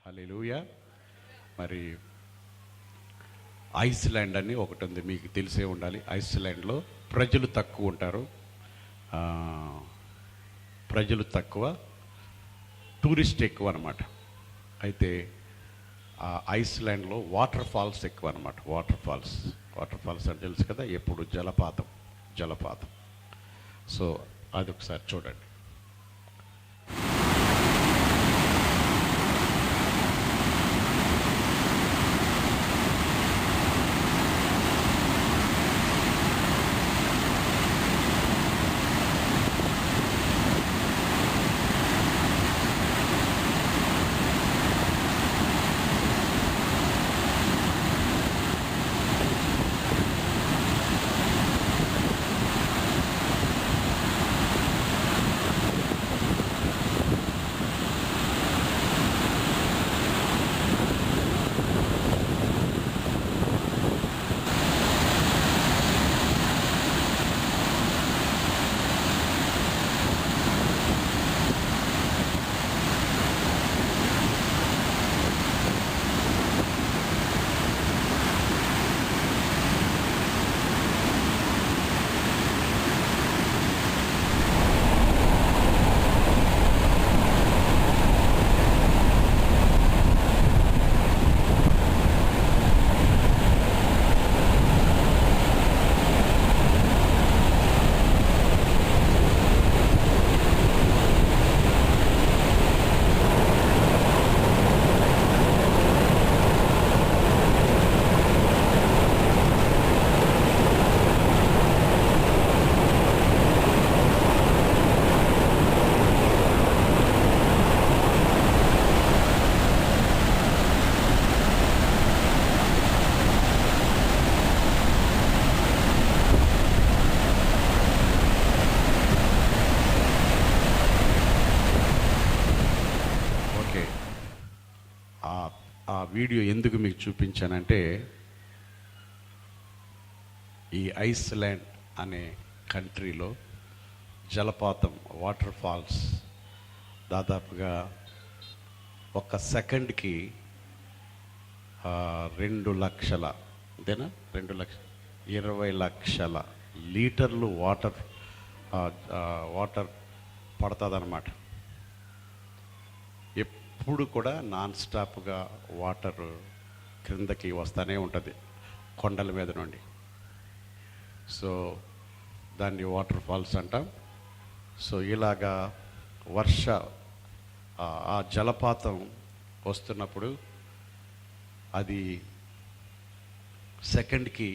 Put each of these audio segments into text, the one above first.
హల్లెలూయా. మరి ఐస్లాండ్ అని ఒకటి ఉంది, మీకు తెలిసే ఉండాలి. ఐస్లాండ్లో ప్రజలు తక్కువ ఉంటారు, ప్రజలు తక్కువ, టూరిస్ట్ ఎక్కువ అనమాట. అయితే ఆ ఐస్లాండ్లో వాటర్ ఫాల్స్ ఎక్కువ అనమాట. వాటర్ ఫాల్స్ అని తెలుసు కదా, ఎప్పుడు జలపాతం. సో అది ఒకసారి చూడండి. ఆ వీడియో ఎందుకు మీకు చూపించానంటే, ఈ ఐస్లాండ్ అనే కంట్రీలో జలపాతం, వాటర్ ఫాల్స్ దాదాపుగా ఒక సెకండ్కి 2 లక్షల, అంతేనా, 20 లక్షల లీటర్లు వాటర్ పడుతుందన్నమాట. ఎప్పుడు కూడా నాన్ స్టాప్గా వాటర్ క్రిందకి వస్తూనే ఉంటుంది కొండల మీద నుండి. సో దాన్ని వాటర్ ఫాల్స్ అంటాం. సో ఇలాగా ఆ జలపాతం వస్తున్నప్పుడు అది సెకండ్కి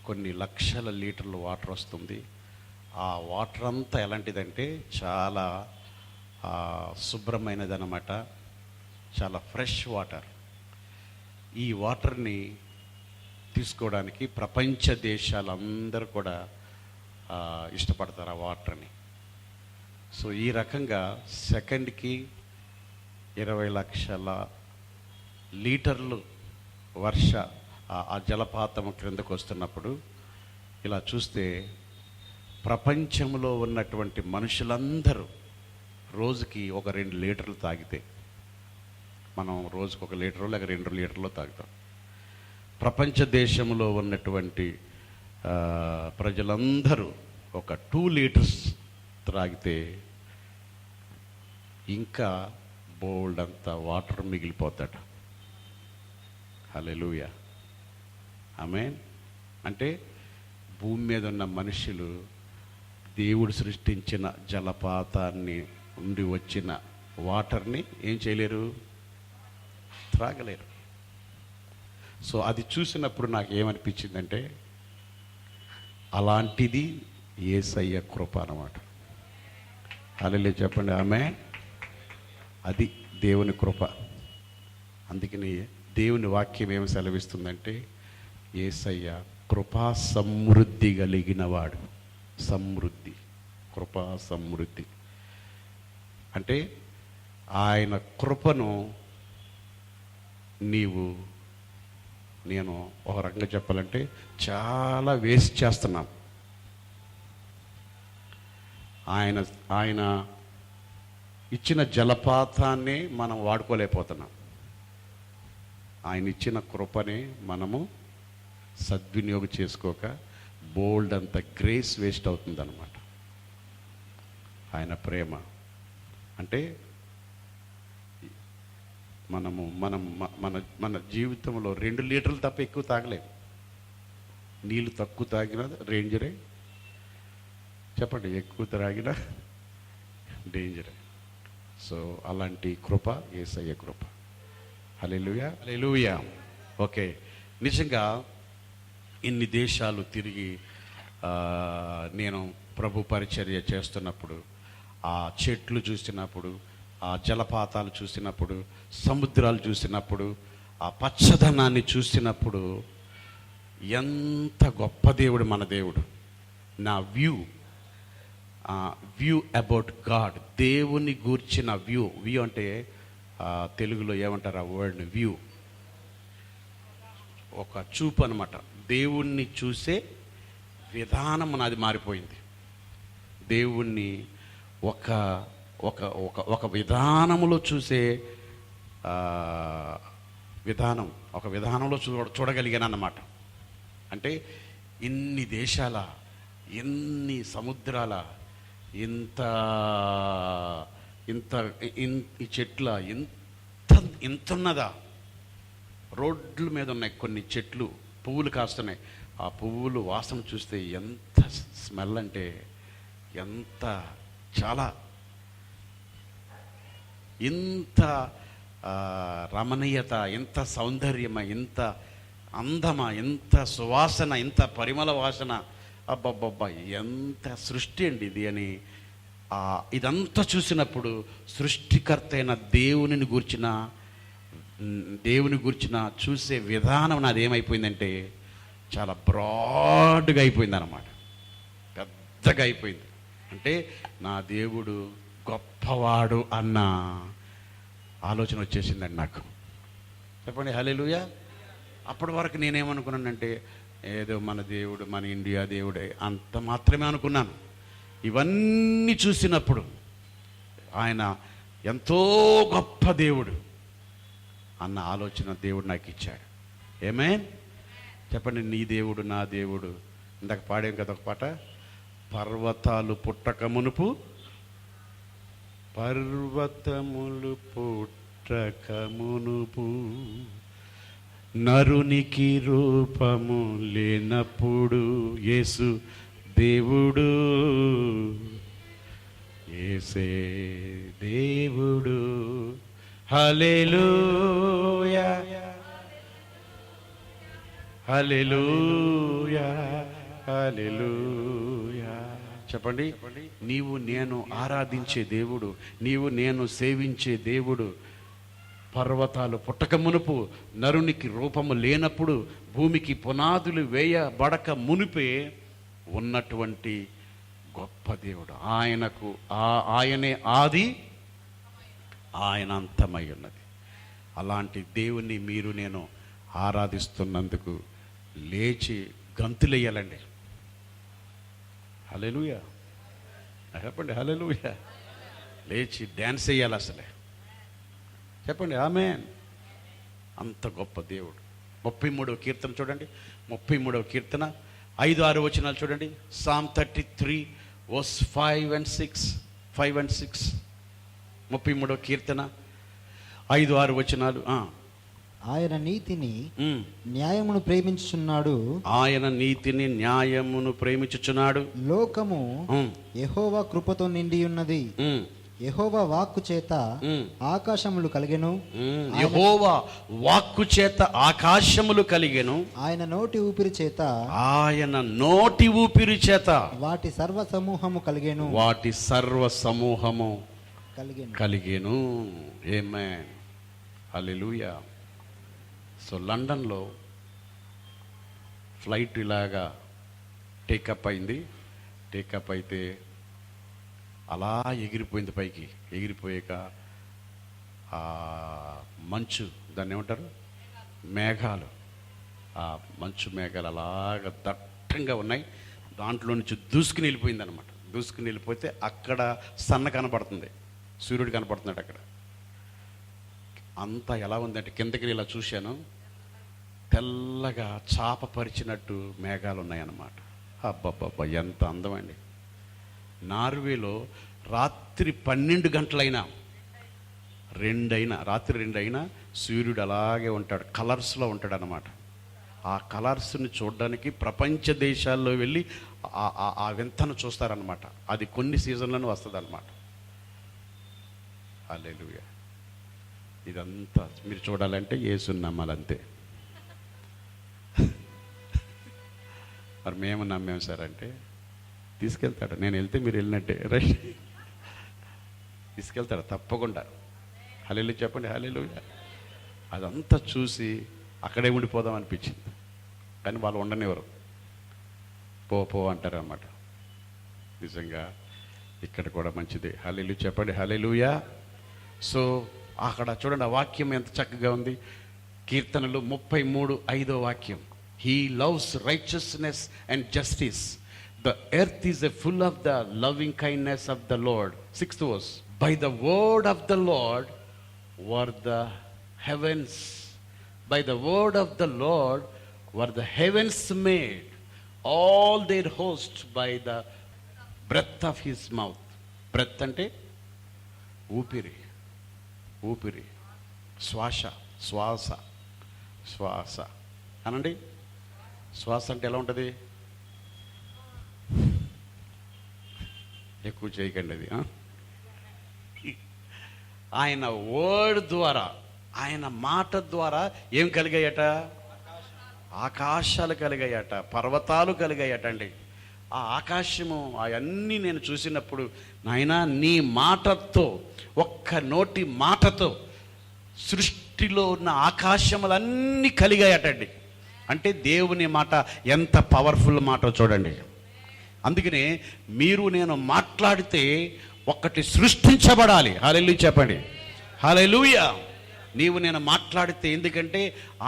కొన్ని లక్షల లీటర్లు వాటర్ వస్తుంది. ఆ వాటర్ అంతా ఎలాంటిదంటే చాలా శుభ్రమైనది అన్నమాట, చాలా ఫ్రెష్ వాటర్. ఈ వాటర్ని తీసుకోవడానికి ప్రపంచ దేశాలందరూ కూడా ఇష్టపడతారు ఆ వాటర్ని. సో ఈ రకంగా సెకండ్కి 20 లక్షల లీటర్లు ఆ జలపాతం క్రిందకు వస్తున్నప్పుడు ఇలా చూస్తే ప్రపంచంలో ఉన్నటువంటి మనుషులందరూ రోజుకి ఒక 2 లీటర్లు తాగితే, మనం రోజుకి 1 లీటరు లేక 2 లీటర్లు తాగుతాం. ప్రపంచ దేశంలో ఉన్నటువంటి ప్రజలందరూ ఒక 2 లీటర్స్ త్రాగితే ఇంకా బోల్డ్ అంత వాటర్ మిగిలిపోతాడు. హల్లెలూయా, ఆమేన్. అంటే భూమి మీద ఉన్న మనుషులు దేవుడు సృష్టించిన జలపాతాన్ని ఉండి వచ్చిన వాటర్ని ఏం చేయలేరు, త్రాగలేరు. సో అది చూసినప్పుడు నాకు ఏమనిపించిందంటే, అలాంటిది యేసయ్య కృప అన్నమాట. హల్లెలూయా చెప్పండి, ఆమేన్. అది దేవుని కృప. అందుకని దేవుని వాక్యం ఏమి సెలవిస్తుందంటే, యేసయ్య కృపా సమృద్ధి కలిగిన వాడు. సమృద్ధి, కృపా సమృద్ధి అంటే ఆయన కృపను నేను ఒక రకంగా చెప్పాలంటే చాలా వేస్ట్ చేస్తున్నాం. ఆయన ఇచ్చిన జలపాతాన్ని మనం వాడుకోలేకపోతున్నాం. ఆయన ఇచ్చిన కృపని మనము సద్వినియోగం చేసుకోక బోల్డ్ అంత గ్రేస్ వేస్ట్ అవుతుందన్నమాట. ఆయన ప్రేమ అంటే మనము మనం మన మన జీవితంలో 2 లీటర్లు తప్ప ఎక్కువ తాగలేము. నీళ్ళు తక్కువ తాగినా రేంజరే, చెప్పండి, ఎక్కువ తాగినా డేంజరే. సో అలాంటి కృప యేసయ్య కృప. హల్లెలూయా, హల్లెలూయా. ఓకే, నిజంగా ఇన్ని దేశాలు తిరిగి నేను ప్రభు పరిచర్య చేస్తున్నప్పుడు, ఆ చెట్లు చూసినప్పుడు, ఆ జలపాతాలు చూసినప్పుడు, సముద్రాలు చూసినప్పుడు, ఆ పచ్చదనాన్ని చూసినప్పుడు, ఎంత గొప్ప దేవుడు మన దేవుడు. నా వ్యూ అబౌట్ గాడ్, దేవుని గూర్చిన వ్యూ అంటే తెలుగులో ఏమంటారు ఆ వర్డ్ని? వ్యూ, ఒక చూపు అనమాట. దేవుణ్ణి చూసే విధానం నాది మారిపోయింది. దేవుణ్ణి ఒక ఒక ఒక ఒక విధానంలో చూసే విధానం, ఒక విధానంలో చూడగలిగాను అన్నమాట. అంటే ఇన్ని దేశాల, ఎన్ని సముద్రాల, ఇంత ఇంత ఈ చెట్ల ఇంతున్నదా? రోడ్ల మీద ఉన్నాయి కొన్ని చెట్లు, పువ్వులు కాస్తున్నాయి. ఆ పువ్వులు వాసన చూస్తే ఎంత స్మెల్ అంటే ఎంత, చాలా ఇంత రమణీయత, ఎంత సౌందర్యమా, ఎంత అందమా, ఎంత సువాసన, ఎంత పరిమళ వాసన, అబ్బబ్బబ్బా ఎంత సృష్టి అండి ఇది అని ఇదంతా చూసినప్పుడు సృష్టికర్త అయిన దేవుని గూర్చిన చూసే విధానం నాది ఏమైపోయిందంటే చాలా బ్రాడ్గా అయిపోయింది అన్నమాట, పెద్దగా అయిపోయింది. అంటే నా దేవుడు గొప్పవాడు అన్న ఆలోచన వచ్చేసిందండి నాకు. చెప్పండి హల్లెలూయా. అప్పటి వరకు నేనేమనుకున్నానంటే ఏదో మన దేవుడు, మన ఇండియా దేవుడే అంత మాత్రమే అనుకున్నాను. ఇవన్నీ చూసినప్పుడు ఆయన ఎంతో గొప్ప దేవుడు అన్న ఆలోచన దేవుడు నాకు ఇచ్చాడు. ఆమేన్. చెప్పండి, నీ దేవుడు నా దేవుడు. ఇందాక పాడాం కదా ఒక పాట, పర్వతాలు పుట్టక మునుపు, పర్వతములు పుట్టక మునుపు, నరునికి రూపము లేనప్పుడు యేసు దేవుడు, యేసే దేవుడు. హల్లెలూయా, హల్లెలూయా, హల్లెలూయా. చెప్పండి, నీవు నేను ఆరాధించే దేవుడు, నీవు నేను సేవించే దేవుడు పర్వతాలు పుట్టక మునుపు, నరునికి రూపము లేనప్పుడు, భూమికి పునాదులు వేయబడక మునిపే ఉన్నటువంటి గొప్ప దేవుడు. ఆయనే ఆది, ఆయన అంతమై ఉన్నది. అలాంటి దేవుణ్ణి మీరు నేను ఆరాధిస్తున్నందుకు లేచి గంతులేయాలండి. హల్లెలూయా, చెప్పండి హల్లెలూయా. లేచి డ్యాన్స్ వేయాలి అసలే. చెప్పండి ఆమేన్. అంత గొప్ప దేవుడు. 33వ కీర్తన చూడండి, 33వ కీర్తన 5-6 వచనాలు చూడండి. Psalm 33 verse 5 and 6. 33వ కీర్తన 5-6 వచనాలు. ఆయన నీతిని న్యాయమును ప్రేమించుచున్నాడు, ఆయన నీతిని న్యాయమును ప్రేమించుచున్నాడు. లోకము యెహోవా కృపతో నిండి ఉన్నది, యెహోవా వాక్కు చేత ఆకాశములు కలిగెను, యెహోవా వాక్కు చేత ఆకాశములు కలిగెను, ఆయన నోటి ఊపిరి చేత, ఆయన నోటి ఊపిరి చేత వాటి సర్వ సమూహము కలిగెను, వాటి సర్వ సమూహము కలిగెను. ఆమేన్, హల్లెలూయా. సో లండన్లో ఫ్లైట్ ఇలాగా టేకప్ అయింది. టేకప్ అయితే అలా ఎగిరిపోయింది పైకి. ఎగిరిపోయాక మంచు, దాన్ని ఏమంటారు, మేఘాలు, ఆ మంచు మేఘాలు అలాగ దట్టంగా ఉన్నాయి. దాంట్లో నుంచి దూసుకుని వెళ్ళిపోయింది అనమాట. దూసుకుని వెళ్ళిపోతే అక్కడ సన్న కనపడుతుంది, సూర్యుడు కనపడుతున్నాడు అక్కడ. అంతా ఎలా ఉందంటే కిందకి ఇలా చూశాను, తెల్లగా చాప పరిచినట్టు మేఘాలు ఉన్నాయన్నమాట. అబ్బబ్బబ్బా ఎంత అందం అండి. నార్వేలో రాత్రి 12 గంటలైనా, రాత్రి 2 అయినా సూర్యుడు అలాగే ఉంటాడు, కలర్స్లో ఉంటాడు అన్నమాట. ఆ కలర్స్ని చూడడానికి ప్రపంచ దేశాల్లో వెళ్ళి ఆ వింతను చూస్తారనమాట. అది కొన్ని సీజన్లను వస్తుంది అనమాట. హల్లెలూయా. ఇదంతా మీరు చూడాలంటే యేసుని నమ్మాలి అంతే. మరి మేము నమ్మాము సార్ అంటే తీసుకెళ్తాడు. నేను వెళ్తే మీరు వెళ్ళినట్టే, రైట్, తీసుకెళ్తాడు తప్పకుండా. హల్లెలూయా చెప్పండి, హల్లెలూయా. అదంతా చూసి అక్కడే ఉండిపోదాం అనిపించింది, కానీ వాళ్ళు ఉండనివ్వరు, పో అంటారు అన్నమాట. నిజంగా ఇక్కడ కూడా మంచిదే. హల్లెలూయా చెప్పండి, హల్లెలూయా. సో అక్కడ చూడండి, ఆ వాక్యం ఎంత చక్కగా ఉంది. కీర్తనలు 33:5 వాక్యం. He loves righteousness and justice. The earth is full of the loving kindness of the lord. 6th verse. By the word of the lord were the heavens. By the word of the Lord were the heavens made, all their host by the breath of his mouth. Breath అంటే ఊపిరి, ఊపిరి, శ్వాస అనండి. శ్వాస అంటే ఎలా ఉంటుంది? ఎక్కువ చేయకండి అది. ఆయన వర్డ్ ద్వారా, ఆయన మాట ద్వారా ఏం కలిగాయట? ఆకాశాలు కలిగాయట, పర్వతాలు కలిగాయట అండి. ఆ ఆకాశము అవన్నీ నేను చూసినప్పుడు, నాయనా నీ మాటతో, ఒక్క నోటి మాటతో సృష్టిలో ఉన్న ఆకాశములన్నీ కలిగాయటండి. అంటే దేవుని మాట ఎంత పవర్ఫుల్ మాటో చూడండి. అందుకనే మీరు నేను మాట్లాడితే ఒక్కటి సృష్టించబడాలి. హల్లెలూయా చెప్పండి, హల్లెలూయా. నీవు నేను మాట్లాడితే, ఎందుకంటే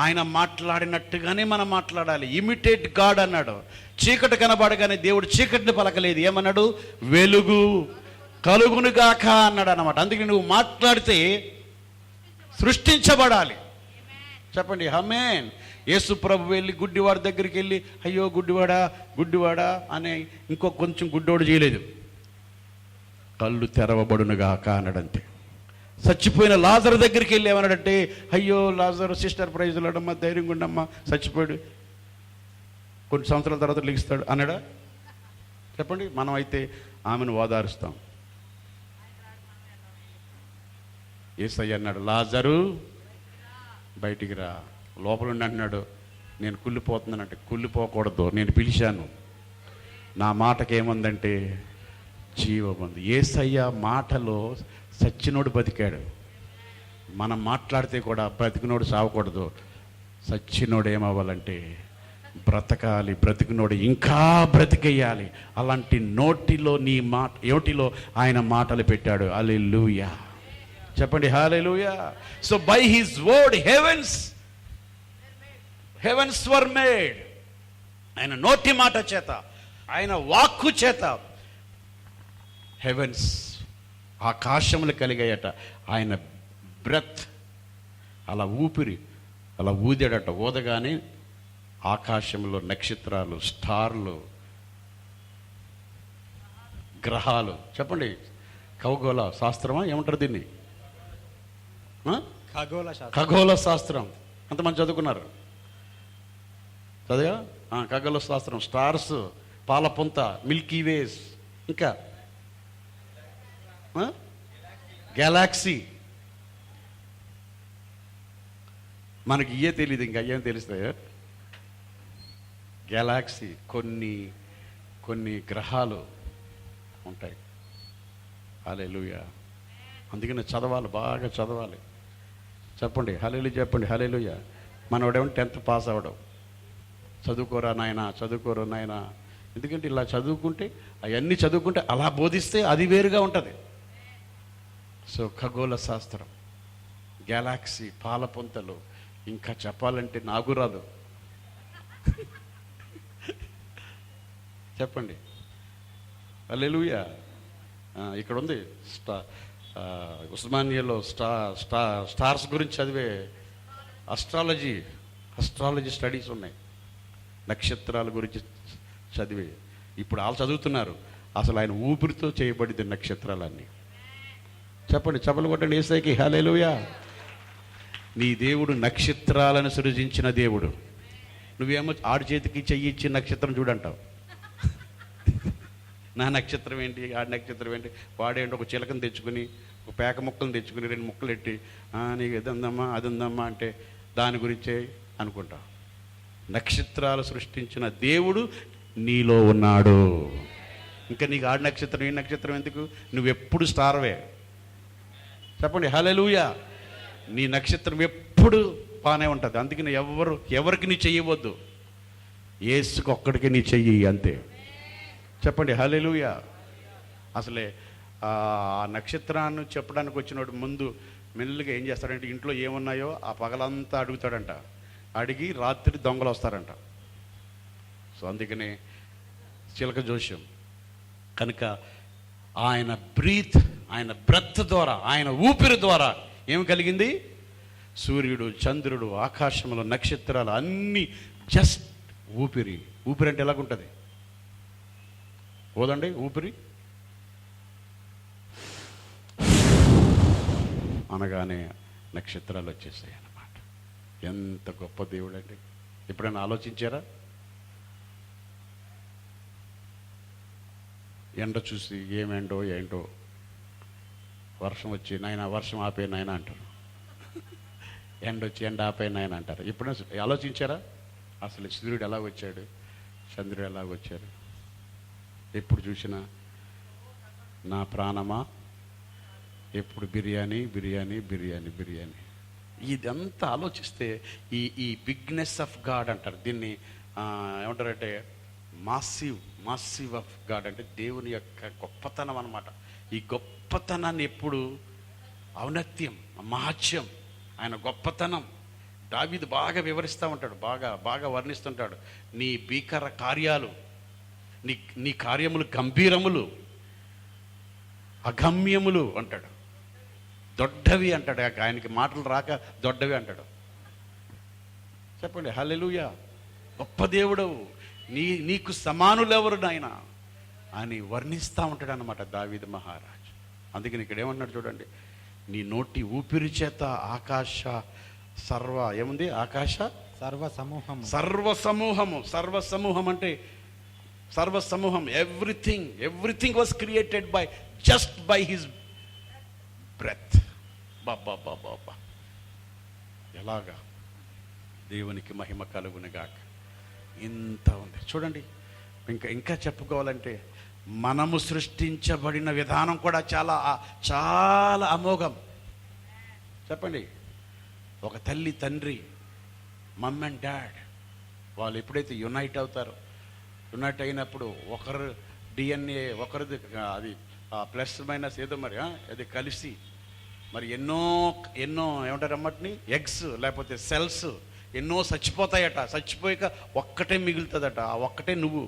ఆయన మాట్లాడినట్టుగానే మనం మాట్లాడాలి. ఇమిటేట్ గాడ్ అన్నాడు. చీకటి కనబడగానే దేవుడు చీకటిని పలకలేదు, ఏమన్నాడు? వెలుగు కలుగునుగాక అన్నాడు అన్నమాట. అందుకే నువ్వు మాట్లాడితే సృష్టించబడాలి. చెప్పండి ఆమేన్. యేసు ప్రభు వెళ్ళి గుడ్డివాడి దగ్గరికి వెళ్ళి, అయ్యో గుడ్డివాడా అనే ఇంకో కొంచెం గుడ్డోడు చేయలేదు, కళ్ళు తెరవబడునుగాక అన్నాడంతే. చచ్చిపోయిన లాజరు దగ్గరికి వెళ్ళి ఏమన్నాడంటే, అయ్యో లాజరు సిస్టర్ ప్రైజులాడమ్మా, ధైర్యంగా ఉండమ్మా, చచ్చిపోయాడు, కొన్ని సంవత్సరాల తర్వాత లెగిస్తాడు అన్నాడా? చెప్పండి. మనం అయితే ఆమెను ఓదారుస్తాం. యేసయ్య అన్నాడు, లాజరు బయటికి రా. లోపల ఉండి అంటున్నాడు, నేను కుళ్ళిపోతున్నానంటే, కుళ్ళిపోకూడదు, నేను పిలిచాను, నా మాటకేముందంటే జీవం ఉంది. యేసయ్య మాటలో సచ్చినోడు బతికాడు. మనం మాట్లాడితే కూడా బ్రతికినోడు సావకూడదు, సచ్చినోడు ఏమవ్వాలంటే బ్రతకాలి, బ్రతికినోడు ఇంకా బ్రతికేయాలి. అలాంటి నోటిలో నోటిలో ఆయన మాటలు పెట్టాడు. హల్లెలూయా చెప్పండి, hallelujah. So by his word heavens were made. ఆయన నోటి మాట చేత, ఆయన వాక్కు చేత హెవెన్స్, ఆకాశములు కలిగాయట. ఆయన బ్రెత్ అలా ఊపిరి అలా ఊదాడట. ఊదగానే ఆకాశంలో నక్షత్రాలు, స్టార్లు, గ్రహాలు, చెప్పండి ఖగోళ శాస్త్రమా ఏమంటారు దీన్ని? ఖగోళ శాస్త్రం. అంతమంది చదువుకున్నారు? చదివా? ఖగోళ శాస్త్రం, స్టార్స్, పాలపుంత, మిల్కీ వేస్, ఇంకా గెలాక్సీ. మనకి ఇయే తెలియదు, ఇంకా ఏం తెలుస్తాయో. గెలాక్సీ, కొన్ని గ్రహాలు ఉంటాయి. హల్లెలూయా. అందుకని చదవాలి, బాగా చదవాలి. చెప్పండి హల్లెలూయా, చెప్పండి హల్లెలూయా. మనోడేమో 10th పాస్ అవ్వడం, చదువుకోరా నాయనా. ఎందుకంటే ఇలా చదువుకుంటే, అవన్నీ చదువుకుంటే, అలా బోధిస్తే అది వేరుగా ఉంటుంది. సో ఖగోళ శాస్త్రం, గెలాక్సీ, పాలపుంతలు, ఇంకా చెప్పాలంటే నాకు రాదు. చెప్పండి హల్లెలూయా. ఇక్కడ ఉంది ఉస్మానియాలో స్టార్స్ గురించి చదివే అస్ట్రాలజీ స్టడీస్ ఉన్నాయి, నక్షత్రాల గురించి చదివే. ఇప్పుడు వాళ్ళు చదువుతున్నారు అసలు ఆయన ఊపిరితో చేయబడింది నక్షత్రాలన్నీ. చెప్పండి, చప్పలు కొట్టండి యేసయ్యకి హల్లెలూయా. నీ దేవుడు నక్షత్రాలను సృజించిన దేవుడు. నువ్వేమో ఆడి చేతికి చెయ్యి ఇచ్చి నక్షత్రం చూడంటావు. నా నక్షత్రం ఏంటి, ఆడి నక్షత్రం ఏంటి, వాడేంటి ఒక చిలకను తెచ్చుకుని ఒక పేక ముక్కలను తెచ్చుకుని 2 ముక్కలు ఎట్టి నీకు ఇది ఉందమ్మా అది ఉందమ్మా అంటే దాని గురించే అనుకుంటావు. నక్షత్రాలు సృష్టించిన దేవుడు నీలో ఉన్నాడు. ఇంకా నీకు ఆడి నక్షత్రం ఈ నక్షత్రం ఎందుకు, నువ్వెప్పుడు స్టార్వే. చెప్పండి హల్లెలూయా. నీ నక్షత్రం ఎప్పుడు బాగానే ఉంటుంది. అందుకని ఎవరికి నీ చెయ్యవద్దు, యేసుకు ఒక్కడికి నీ చెయ్యి అంతే. చెప్పండి హల్లెలూయా. అసలే ఆ నక్షత్రాన్ని చెప్పడానికి వచ్చినోడు ముందు మెల్లిగా ఏం చేస్తాడంటే ఇంట్లో ఏమున్నాయో ఆ పగలంతా అడుగుతాడంట. అడిగి రాత్రి దొంగలు వస్తారంట. సో అందుకనే చిలక జోస్యం. కనుక ఆయన బ్రెత్ ద్వారా, ఆయన ఊపిరి ద్వారా ఏమి కలిగింది, సూర్యుడు, చంద్రుడు, ఆకాశంలో నక్షత్రాలు అన్నీ జస్ట్ ఊపిరి. ఊపిరి అంటే ఎలాగుంటుంది పోదండి, ఊపిరి అనగానే నక్షత్రాలు వచ్చేసాయి అన్నమాట. ఎంత గొప్ప దేవుడు అండి. ఎప్పుడైనా ఆలోచించారా? ఎండ చూసి ఏమెండో ఏంటో, వర్షం వచ్చి నాయన వర్షం ఆపే నాయన అంటారు, ఎండ వచ్చి ఎండ ఆపే నాయన అంటారు. ఎప్పుడైనా ఆలోచించారా అసలు సూర్యుడు ఎలా వచ్చాడు, చంద్రుడు ఎలా వచ్చారు? ఎప్పుడు చూసినా నా ప్రాణమా ఎప్పుడు బిర్యానీ బిర్యానీ బిర్యానీ బిర్యానీ. ఇదంతా ఆలోచిస్తే ఈ బిగ్నెస్ ఆఫ్ గాడ్ అంటారు దీన్ని. ఏమంటారంటే మాసివ్ ఆఫ్ గాడ్ అంటే దేవుని యొక్క గొప్పతనం అన్నమాట. ఈ గొప్పతనాన్ని ఎప్పుడు ఔన్నత్యం, మహత్యం, ఆయన గొప్పతనం దావీదు బాగా వివరిస్తూ ఉంటాడు, బాగా వర్ణిస్తుంటాడు. నీ భీకర కార్యాలు, నీ కార్యములు గంభీరములు, అగమ్యములు అంటాడు, దొడ్డవి అంటాడు. ఆయనకి మాటలు రాక దొడ్డవి అంటాడు. చెప్పండి హల్లెలూయా. గొప్ప దేవుడవు, నీకు సమానులెవరు నాయన అని వర్ణిస్తూ ఉంటాడు అన్నమాట దావీదు మహారాజు. అందుకని ఇక్కడ ఏమన్నాడు చూడండి, నీ నోటి ఊపిరి చేత ఆకాశ ఏముంది, ఆకాశ సర్వసమూహం అంటే సర్వసమూహం, everything was created just by his breath. బాబా ఎలాగా దేవునికి మహిమ కలుగునుగాక. ఇంత ఉంది చూడండి. ఇంకా చెప్పుకోవాలంటే మనము సృష్టించబడిన విధానం కూడా చాలా చాలా అమోఘం. చెప్పండి, ఒక తల్లి తండ్రి, మమ్ అండ్ డాడ్, వాళ్ళు ఎప్పుడైతే యునైట్ అవుతారో, యునైట్ అయినప్పుడు ఒకరు డిఎన్ఏ ఒకరిది అది ప్లస్ మైనస్ ఏదో మరి అది కలిసి మరి ఎన్నో ఏమంటారు అమ్మటిని, ఎగ్స్ లేకపోతే సెల్స్ ఎన్నో చచ్చిపోతాయట. చచ్చిపోయాక ఒక్కటే మిగులుతుందట. ఆ ఒక్కటే నువ్వు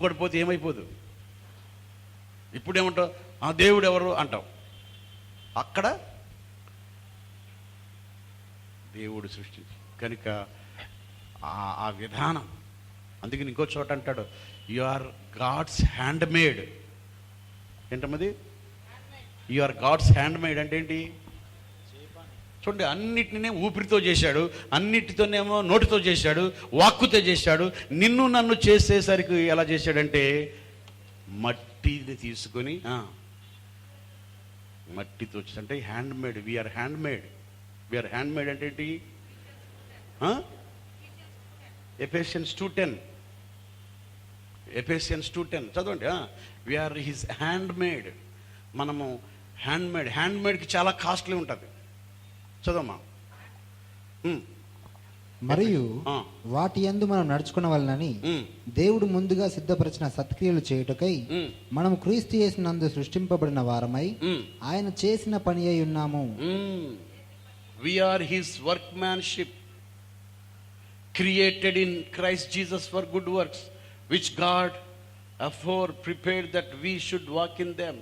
పడిపోతే ఏమైపోదు. ఇప్పుడేమంటావు, ఆ దేవుడు ఎవరు అంటావు. అక్కడ దేవుడు సృష్టించి కనుక ఆ విధానం. అందుకని ఇంకో చోట అంటాడు, you are God's hand made. ఏంటమ్మది, you are God's hand made అంటే ఏంటి చూడండి. అన్నిటినే ఊపిరితో చేశాడు, అన్నిటితోనేమో నోటితో చేశాడు, వాక్కుతో చేశాడు. నిన్ను నన్ను చేసేసరికి ఎలా చేశాడంటే మట్టిని తీసుకొని మట్టితో అంటే hand made. We are hand made అంటే ఏంటి, ఎఫెసియన్స్ 2:10 చదవండి. We are his hand made. మనము హ్యాండ్ మేడ్కి చాలా కాస్ట్లీ ఉంటుంది. చదవమ్మా. మరియు వాటి యందు మనం నడుచుకున్న వలనని దేవుడు ముందుగా సిద్ధపరిచిన సత్క్రియలు చేయుటకై మనం క్రీస్తు యేసునందు సృష్టింపబడిన వారమై ఆయన చేసిన పని అయి ఉన్నాము. We are his workmanship, created in Christ Jesus for good works, which God afore prepared that we should walk in them.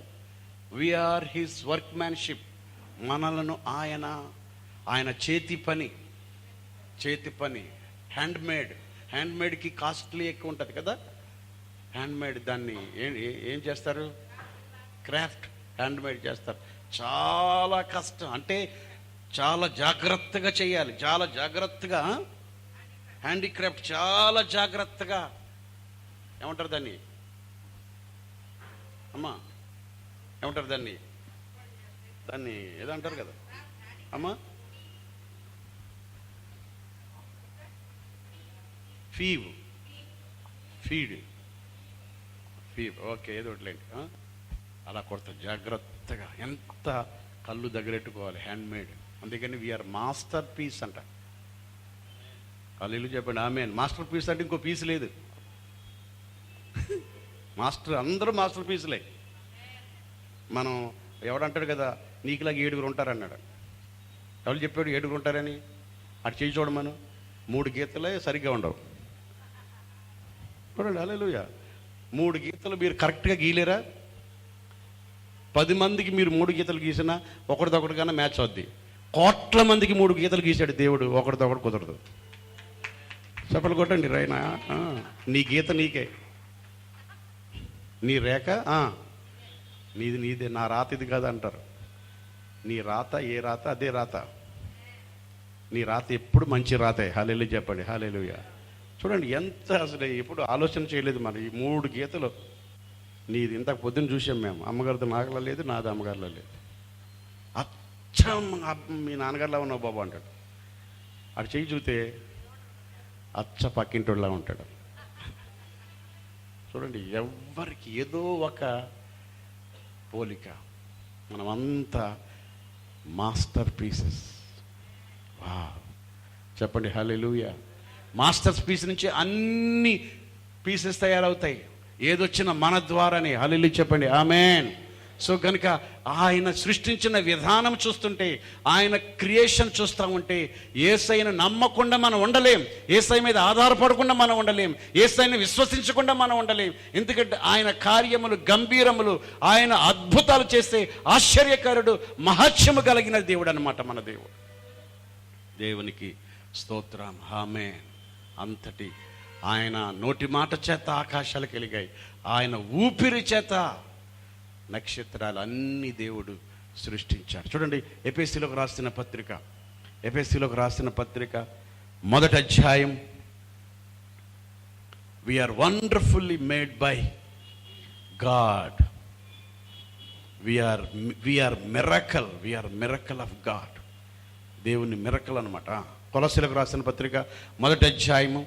We are his workmanship. మనలను ఆయన చేతి పని హ్యాండ్మేడ్కి కాస్ట్లీ ఎక్కువ ఉంటుంది కదా. హ్యాండ్మేడ్ దాన్ని ఏం చేస్తారు? క్రాఫ్ట్ హ్యాండ్మేడ్ చేస్తారు. చాలా కష్టం, అంటే చాలా జాగ్రత్తగా చేయాలి, చాలా జాగ్రత్తగా. హ్యాండీక్రాఫ్ట్ చాలా జాగ్రత్తగా. ఏమంటారు దాన్ని అమ్మా? ఏమంటారు దాన్ని ఏదో అంటారు కదా అమ్మా? ఫీడ్ ఓకే, ఏదో ఒకటిలేండి. అలా కొడతా జాగ్రత్తగా, ఎంత కళ్ళు దగ్గరెట్టుకోవాలి. హ్యాండ్మేడ్. అందుకని వీఆర్ మాస్టర్ పీస్ అంట. వాళ్ళు చెప్పండి ఆమె. మాస్టర్ పీస్ అంటే ఇంకో పీస్ లేదు. అందరూ మాస్టర్ పీసులే. మనం ఎవడంటాడు కదా, నీకులాగా 7 ఉంటారన్నాడు. ఎవరు చెప్పాడు 7 ఉంటారని? అటు చేయి చూడమను. 3 గీతలే సరిగ్గా ఉండవు. చూడండి, హల్లెలూయా. 3 గీతలు మీరు కరెక్ట్గా గీలేరా? 10 మందికి మీరు 3 గీతలు గీసినా ఒకటిదొకటికన్నా మ్యాచ్ అవుద్ది. కోట్ల మందికి 3 గీతలు గీశాడు దేవుడు, ఒకటిదొకటి కుదరదు. చెప్పలు కొట్టండి రైనా. నీ గీత నీకే, నీ రేఖ నీదే. నా రాత ఇది కాదు అంటారు. నీ రాత ఏ రాత అదే రాత. నీ రాత ఎప్పుడు మంచి రాతే. హల్లెలూయా చెప్పండి, హల్లెలూయా. చూడండి ఎంత అసలు ఎప్పుడు ఆలోచన చేయలేదు మనం. ఈ 3 గీతలు నీది. ఇంతకు పొద్దున్న చూసాం మేము. అమ్మగారితో నాగలా లేదు, నాది అమ్మగారిలో లేదు. అచ్చం మీ నాన్నగారిలా ఉన్నావు బాబు అంటాడు. అటు చెయ్యి చూస్తే అచ్చ పక్కింటోళ్ళలా ఉంటాడు. చూడండి, ఎవరికి ఏదో ఒక పోలిక. మనమంతా మాస్టర్ పీసెస్. వా చెప్పండి, హల్లెలూయా. మాస్టర్ పీస్ నుంచి అన్ని పీసెస్ తయారవుతాయి. ఏదొచ్చినా మన ద్వారానే. హల్లెలూయా చెప్పండి, ఆమేన్. సో కనుక ఆయన సృష్టించిన విధానం చూస్తుంటే, ఆయన క్రియేషన్ చూస్తూ ఉంటే, యేసయ్యను నమ్మకుండా మనం ఉండలేం. యేసయ్య మీద ఆధారపడకుండా మనం ఉండలేం. యేసయ్యను విశ్వసించకుండా మనం ఉండలేం. ఎందుకంటే ఆయన కార్యములు గంభీరములు, ఆయన అద్భుతాలు చేస్తే ఆశ్చర్యకరుడు, మహత్యము కలిగిన దేవుడు అన్నమాట మన దేవుడు. దేవునికి స్తోత్రం, ఆమేన్. అంతటి ఆయన నోటి మాట చేత ఆకాశాలకు వెలిగాయి. ఆయన ఊపిరి చేత నక్షత్రాలు అన్ని దేవుడు సృష్టించాడు. చూడండి, ఎఫెసీలోకి రాసిన పత్రిక 1వ అధ్యాయం. We are wonderfully made by God. We are miracle of God. దేవుని మిరకల్ అనమాట. కొలస్సీలకు రాసిన పత్రిక 1వ అధ్యాయము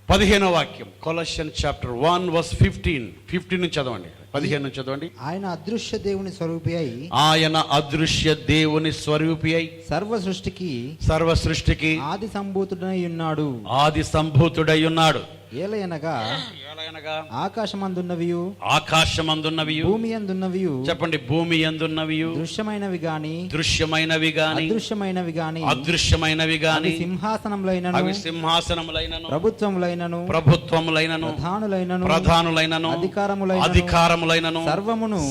15వ వాక్యం. కొలస్సియన్స్ చాప్టర్ 1 వర్స్ 15 నుంచి చదవండి. 15 నుంచి చదవండి. ఆయన అదృశ్య దేవుని స్వరూపి అయి సర్వ సృష్టికి ఆది సంభూతుడై ఉన్నాడు. ఏలయనగా ఆకాశమందున్నవియు భూమి యందున్నవియు. చెప్పండి, భూమి యందున్నవియు దృశ్యమైనవి గాని అదృశ్యమైనవి గాని సింహాసనములైనను ప్రభుత్వములైనను ప్రధానులైనను అధికారములైనను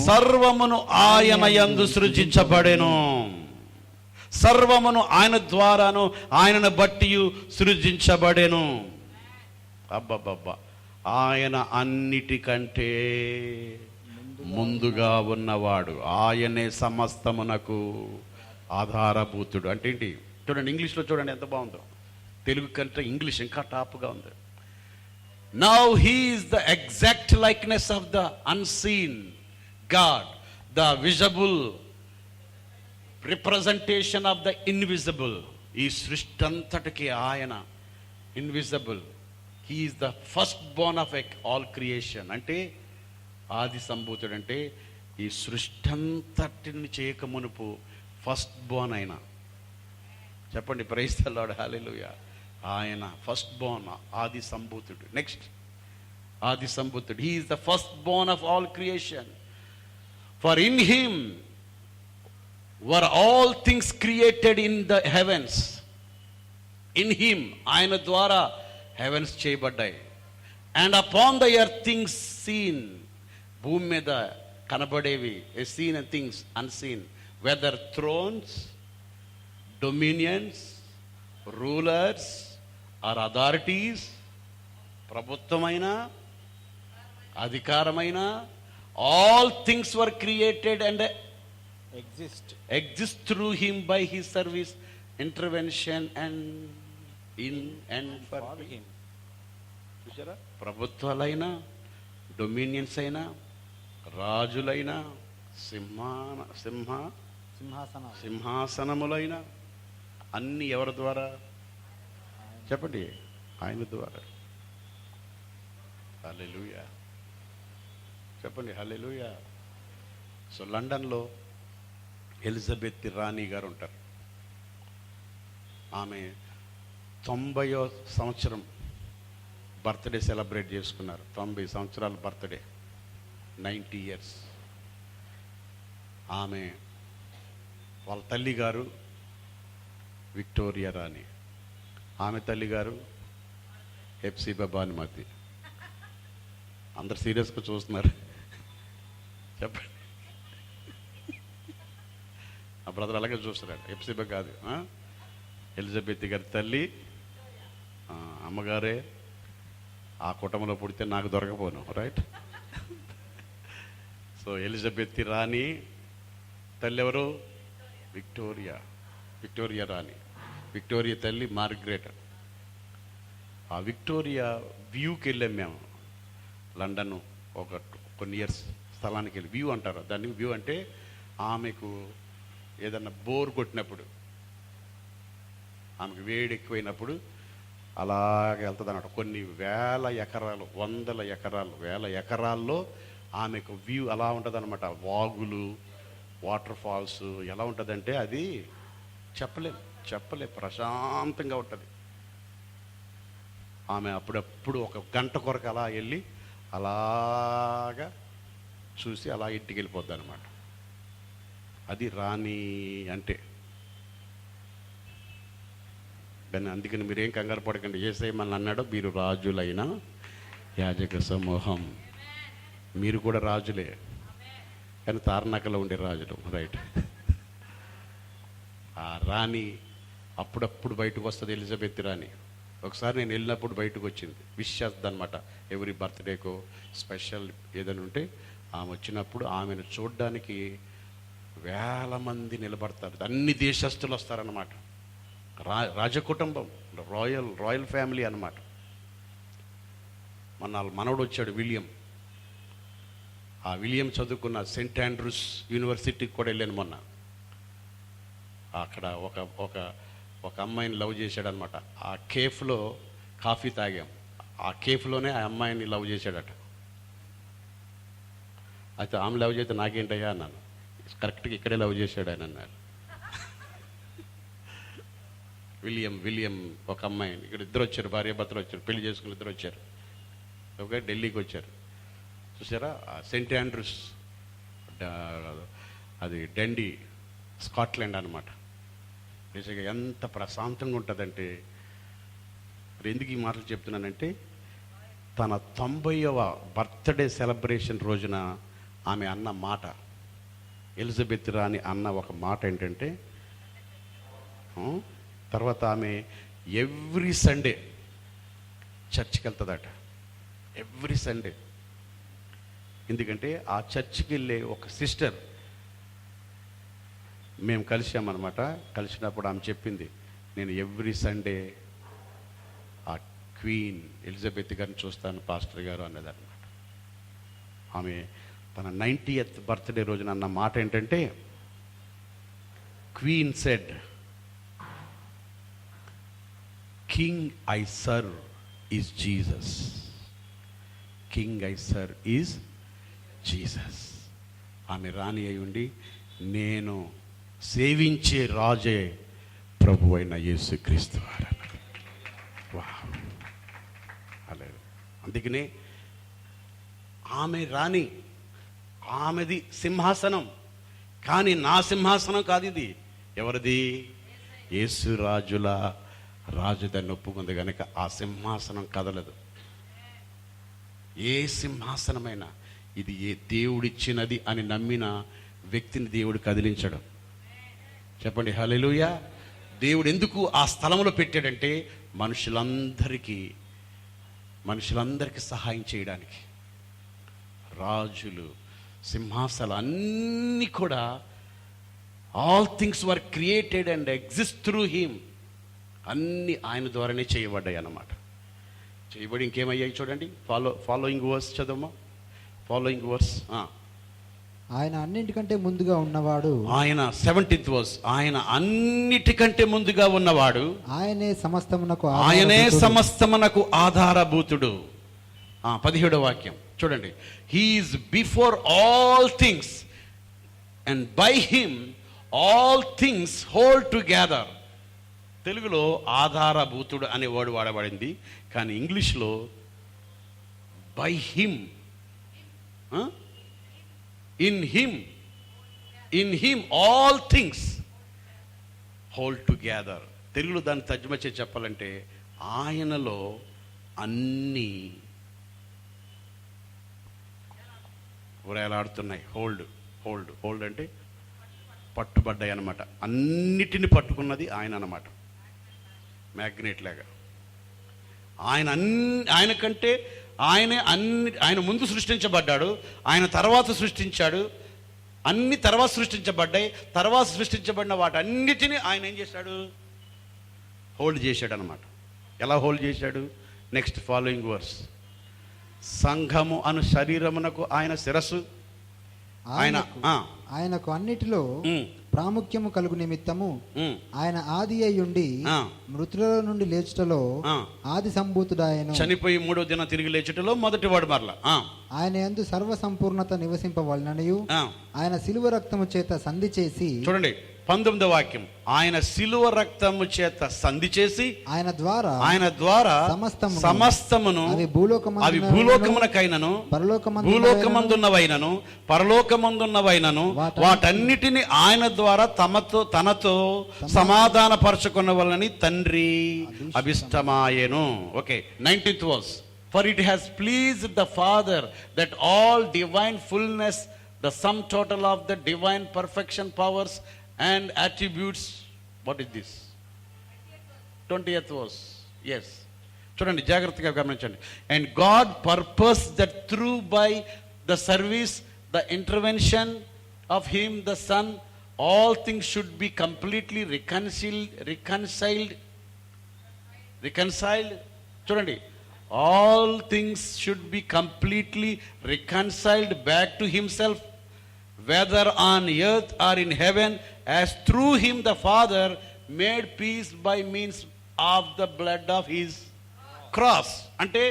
సర్వమును ఆయన యందు సృజించబడెను. సర్వమును ఆయన ద్వారాను ఆయనను బట్టి సృజించబడెను. అబ్బబ్బబ్బా, ఆయన అన్నిటికంటే ముందుగా ఉన్నవాడు. ఆయనే సమస్తమునకు ఆధారభూతుడు. అంటే ఏంటి చూడండి, ఇంగ్లీష్లో చూడండి ఎంత బాగుందో. తెలుగు కంటే ఇంగ్లీష్ ఇంకా టాప్గా ఉంది. Now he is the exact likeness of the unseen God, the visible representation of the invisible. ఈ సృష్టి అంతటికి ఆయన invisible. He is the firstborn of all creation. అంటే ఆది సంభూతుడు. అంటే ఈ సృష్టి అంతటిని చేయక మునుపు ఫస్ట్ బోర్న్ ఆయన. చెప్పండి, ప్రైజ్ ది లార్డ్, హల్లెలూయా. ఆయన ఫస్ట్ బోర్న్, ఆది సంభూతుడు. నెక్స్ట్ ఆది సంభూతుడు. He is the firstborn of all creation. For in him were all things created in the heavens. In him, ఆయన ద్వారా హెవెన్స్ చేయబడ్డాయి. And upon the earth things seen, భూమి మీద కనబడేవి, a seen and things unseen, whether thrones, dominions, rulers or authorities, ప్రభుత్వమైన, అధికారమైన, all things were created and exist through him by his service, intervention and in and for him. చూసారా, ప్రభుత్వాలైనా, dominions అయినా, రాజులైనా, సింహాసనములైన అన్ని ఎవరి ద్వారా? చెప్పండి, ఆయన ద్వారా. హల్లెలూయా, చెప్పండి హల్లెలూయా. సో లండన్లో ఎలిజబెత్ రాణి గారు ఉంటారు. ఆమె 90వ సంవత్సరం బర్త్డే సెలబ్రేట్ చేసుకున్నారు. 90 సంవత్సరాల బర్త్డే, 90 years. ఆమె వాళ్ళ తల్లి గారు విక్టోరియా రాణి, ఆమె తల్లి గారు హెప్సిబా భానుమతి. అందరు సీరియస్గా చూస్తున్నారు, చెప్పండి. ఆ బ్రదర్ అలాగే చూస్తున్నాడు. హెప్సిబా కాదు, ఎలిజబెత్ గారి తల్లి, అమ్మగారే. ఆ కుటుంబంలో పుడితే నాకు దొరకపోను, రైట్? సో ఎలిజబెత్ రాణి తల్లి ఎవరు? విక్టోరియా రాణి. విక్టోరియా తల్లి మార్గరెట్. ఆ విక్టోరియా వ్యూకి వెళ్ళాం మేము, లండన్ కొన్ని ఇయర్స్ స్థలానికి వెళ్ళి. వ్యూ అంటారు దాన్ని. వ్యూ అంటే ఆమెకు ఏదన్నా బోర్ కొట్టినప్పుడు, ఆమెకు వేడి ఎక్కువైనప్పుడు అలాగే వెళ్తుంది అన్నమాట. కొన్ని వేల ఎకరాలు, వందల ఎకరాలు, వేల ఎకరాల్లో ఆమెకు వ్యూ అలా ఉంటుంది అనమాట. వాగులు, వాటర్ ఫాల్స్ ఎలా ఉంటుందంటే అది చెప్పలేం, ప్రశాంతంగా ఉంటుంది. ఆమె అప్పుడప్పుడు ఒక గంట కొరకు అలా వెళ్ళి అలాగా చూసి అలా ఇంటికి వెళ్ళిపోద్ది అనమాట. అది రాణి అంటే. కానీ అందుకని మీరేం కంగారు పడకండి. యేసయ్య మనల్ని అన్నాడు, మీరు రాజులైన యాజక సమూహం. మీరు కూడా రాజులే, కానీ తార్నాకలో ఉండే రాజులు, రైట్? ఆ రాణి అప్పుడప్పుడు బయటకు వస్తుంది, ఎలిజబెత్ రాణి. ఒకసారి నేను వెళ్ళినప్పుడు బయటకు వచ్చింది, విష్ చేస్తుంది అనమాట. ఎవరి బర్త్డేకో స్పెషల్ ఏదైనా ఉంటే ఆమె వచ్చినప్పుడు ఆమెను చూడడానికి వేల మంది నిలబడతారు. అన్ని దేశస్తులు వస్తారన్నమాట. రాజకుటుంబం, రాయల్ ఫ్యామిలీ అన్నమాట. మన మనవడు వచ్చాడు, విలియం. ఆ విలియం చదువుకున్న సెయింట్ ఆండ్రూస్ యూనివర్సిటీకి కూడా వెళ్ళాను మొన్న. అక్కడ ఒక అమ్మాయిని లవ్ చేశాడు అనమాట. ఆ కేఫ్లో కాఫీ తాగాం. ఆ కేఫ్లోనే ఆ అమ్మాయిని లవ్ చేశాడట. అయితే ఆమె లవ్ చేస్తే నాకేంటయ్యా అన్నాను. కరెక్ట్గా ఇక్కడే లవ్ చేశాడు ఆయన అన్నారు. విలియం ఒక అమ్మాయిని, ఇక్కడ ఇద్దరు వచ్చారు, భార్యాభర్తలు వచ్చారు, పెళ్లి చేసుకుని ఇద్దరు వచ్చారు. ఓకే, ఢిల్లీకి వచ్చారు. చూసారా, సెయింట్ ఆండ్రూస్, అది డండి, స్కాట్లాండ్ అనమాట. నిజంగా ఎంత ప్రశాంతంగా ఉంటుందంటే. మరి ఎందుకు ఈ మాటలు చెప్తున్నానంటే, తన 90వ బర్త్డే సెలబ్రేషన్ రోజున ఆమె అన్న మాట, ఎలిజబెత్ రాణి అన్న ఒక మాట ఏంటంటే, తర్వాత ఆమె ఎవ్రీ సండే చర్చికి వెళ్తుందట. Every Sunday. ఎందుకంటే ఆ చర్చికి వెళ్ళే ఒక సిస్టర్ మేము కలిసామన్నమాట. కలిసినప్పుడు ఆమె చెప్పింది, నేను ఎవ్రీ సండే ఆ క్వీన్ ఎలిజబెత్ గారిని చూస్తాను పాస్టర్ గారు అన్నదన్నమాట. ఆమె తన 90th బర్త్డే రోజున అన్న మాట ఏంటంటే, queen said, king I serve is Jesus. King I serve is Jesus. ఆమె రాణి అయి ఉండి, నేను సేవించే రాజే ప్రభు అయిన యేసుక్రీస్తు వారు. అందుకనే ఆమె రాణి, ఆమెది సింహాసనం. కానీ నా సింహాసనం కాదు ఇది. ఎవరిది? యేసు రాజుల రాజు దాన్ని ఒప్పుకుంది కనుక ఆ సింహాసనం కదలదు. ఏ సింహాసనమైనా, ఇది ఏ దేవుడిచ్చినది అని నమ్మిన వ్యక్తిని దేవుడు కదిలించడం. చెప్పండి హల్లెలూయా. దేవుడు ఎందుకు ఆ స్థలంలో పెట్టాడంటే మనుషులందరికీ సహాయం చేయడానికి. రాజులు, సింహాసనాలు అన్నీ కూడా all things were created and exist through him. అన్నీ ఆయన ద్వారానే చేయబడ్డాయి అన్నమాట. చేయబడి ఇంకేమయ్యాయి చూడండి. ఫాలోయింగ్ వర్స్ చదవమ్మా. Following verse. ఆయన అన్నిటికంటే ముందుగా ఉన్నవాడు. ఆయన 17th వర్స్. ఆయన అన్నిటికంటే ముందుగా ఉన్నవాడు. ఆయనే సమస్తమునకు ఆధారభూతుడు. 17వ వాక్యం చూడండి. He is before all things and by him all things hold together. తెలుగులో ఆధారభూతుడు అనే వర్డ్ వాడబడింది, కానీ ఇంగ్లీష్లో by him, in him all things hold together. తెలుగులో దాన్ని తర్జుమా చేసి చెప్పాలంటే ఆయనలో అన్నీ ఉరేలాడుతున్నాయి. హోల్డ్ అంటే పట్టుబడ్డాయి అన్నమాట. అన్నిటిని పట్టుకున్నది ఆయన అన్నమాట, మ్యాగ్నెట్ లాగా. ఆయన ముందు సృష్టించబడ్డాడు, ఆయన తర్వాత సృష్టించాడు, అన్ని తర్వాత సృష్టించబడ్డాయి. తర్వాత సృష్టించబడిన వాటన్నిటిని ఆయన ఏం చేశాడు? హోల్డ్ చేశాడు అన్నమాట. ఎలా హోల్డ్ చేశాడు? Next following verse. సంఘము అను శరీరమునకు ఆయన శిరస్సు. ఆయనకు అన్నిటిలో ప్రాముఖ్యము కలుగు నిమిత్తము ఆయన ఆది అయ్యుండి మృతులలో నుండి లేచుటలో ఆది సంభూతుడాయను. చనిపోయి 3వ దినం తిరిగి లేచుటలో మొదటి వాడు మరలా. ఆయన యందు సర్వ సంపూర్ణత నివసింపవలననియు ఆయన శిలువ రక్తము చేత సంధి చేసి. చూడండి 19వ వాక్యం. ఆయన శిలువ రక్తము చేత సంధి చేసి ఆయన ద్వారా సమస్తమును అవి భూలోకమునకైనను పరలోకమందున్నవైనను వాటన్నిటిని ఆయన ద్వారా తనతో సమాధాన పరచుకున్నవలని తండ్రి అభిష్టమాయెను. Okay, 19th verse. For it has pleased the Father that all divine fullness, the sum total of the divine perfection, powers and attributes. What is this? 20th verse. Yes, చూడండి జాగ్రత్తగా గమనించండి. And God purposed that through by the service, the intervention of him the Son, all things should be completely reconciled. చూడండి, all things should be completely reconciled back to himself, whether on earth or in heaven, as through him the Father made peace by means of the blood of his cross. అంటే